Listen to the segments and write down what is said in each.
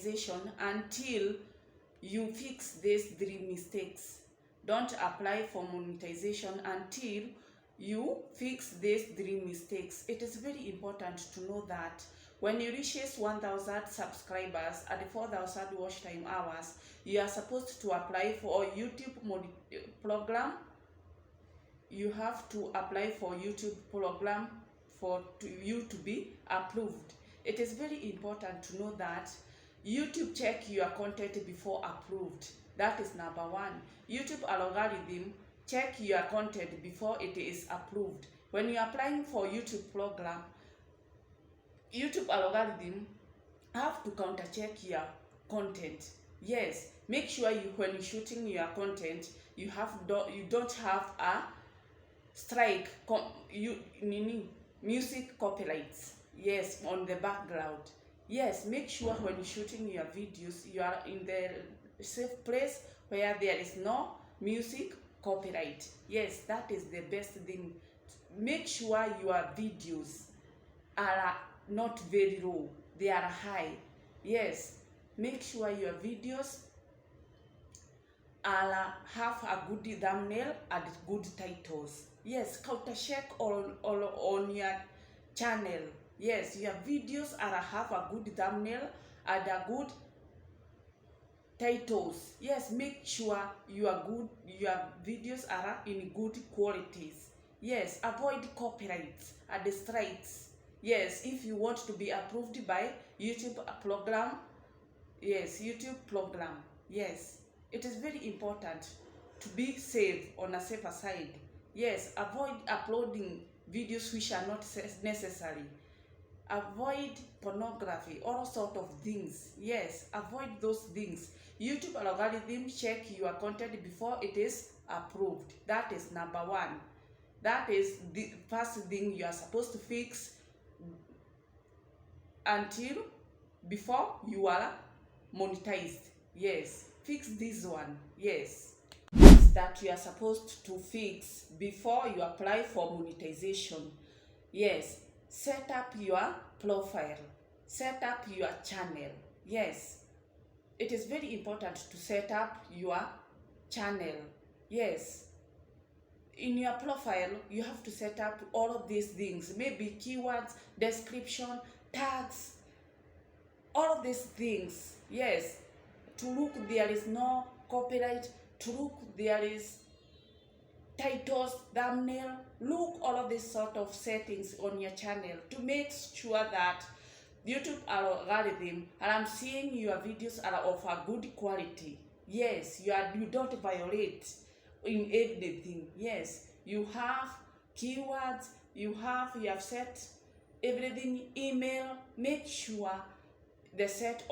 monetization until you fix these 3 mistakes. Don't apply for monetization until you fix these 3 mistakes. It is very important to know that when you reaches 1,000 subscribers at 4,000 watch time hours, you are supposed to apply for a YouTube program. You have to apply for YouTube program for you to be approved. It is very important to know that YouTube check your content before approved. That is number 1. YouTube algorithm check your content before it is approved. When you are applying for YouTube program, YouTube algorithm have to counter check your content. Yes, make sure when you're shooting your content, you don't have a strike music copyrights. Yes, on the background. Yes, make sure when you're shooting your videos, you are in the safe place where there is no music copyright. Yes, that is the best thing. Make sure your videos are not very low, they are high. Yes, make sure your videos have a good thumbnail and good titles. Yes, counter check on your channel. Yes, your videos have a good thumbnail and a good titles. Yes, make sure your videos are in good qualities. Yes, avoid copyrights and strikes. Yes, if you want to be approved by YouTube program. Yes, YouTube program. Yes, it is very important to be safe on a safer side. Yes, avoid uploading videos which are not necessary. Avoid pornography, all sort of things. Yes, avoid those things. YouTube algorithm check your content before it is approved. That is number 1. That is the first thing you are supposed to fix until before you are monetized. Yes, fix this one. Yes, that you are supposed to fix before you apply for monetization. Yes, set up your profile, set up your channel. Yes, it is very important to set up your channel. Yes, in your profile you have to set up all of these things, maybe keywords, description, tags, all of these things. Yes, to look there is no copyright, to look there is titles, thumbnail, look all of these sort of settings on your channel to make sure that YouTube algorithm and I'm seeing your videos are of a good quality. Yes, you don't violate in everything. Yes, you have keywords, you have set everything, email. Make sure the setup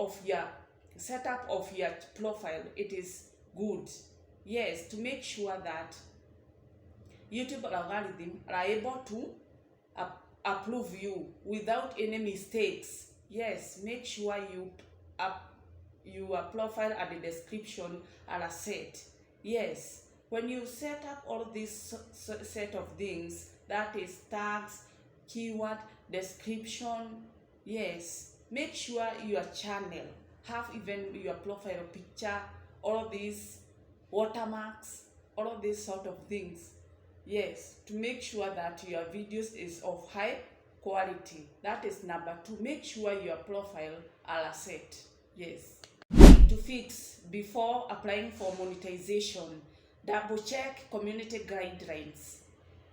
of your profile it is good. Yes, to make sure that YouTube algorithm are able to approve you without any mistakes. Yes, make sure your profile and the description are set. Yes, when you set up all this set of things, that is tags, keyword, description. Yes, make sure your channel have even your profile picture, all these watermarks, all of these sort of things. Yes, to make sure that your videos is of high quality. That is number 2. Make sure your profile are set. Yes. To fix before applying for monetization, double check community guidelines.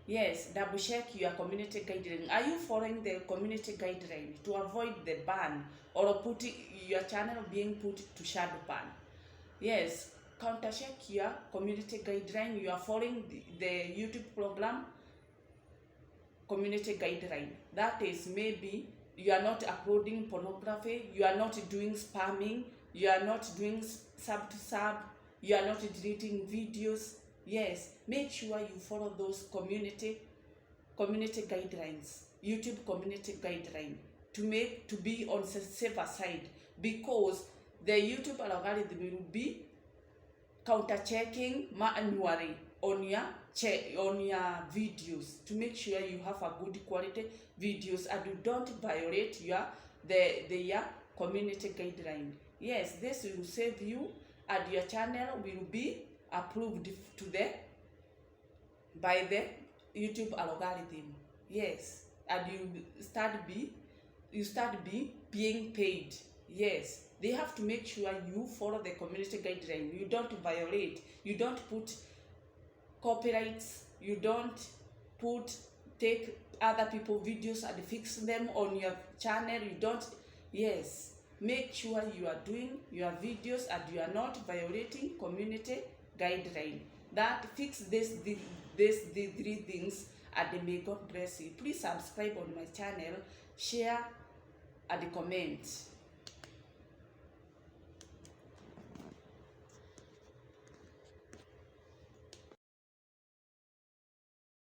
Yes, double check your community guideline. Are you following the community guideline to avoid the ban or your channel being put to shadow ban? Yes, counter check your community guideline. You are following the YouTube program community guideline. That is, maybe you are not uploading pornography, you are not doing spamming, you are not doing sub to sub, you are not deleting videos. Yes, make sure you follow those community guidelines, YouTube community guideline, to be on the safer side, because the YouTube algorithm will be counter checking manually on your videos to make sure you have a good quality videos and you don't violate their community guideline. Yes, this will save you, and your channel will be approved to the by the YouTube algorithm. Yes, and you start being paid. Yes, they have to make sure you follow the community guideline. You don't violate. You don't put copyrights. You don't take other people videos and fix them on your channel. You don't. Yes, make sure you are doing your videos and you are not violating community guideline. That fix the three things, and may God bless you. Please subscribe on my channel, share and comment.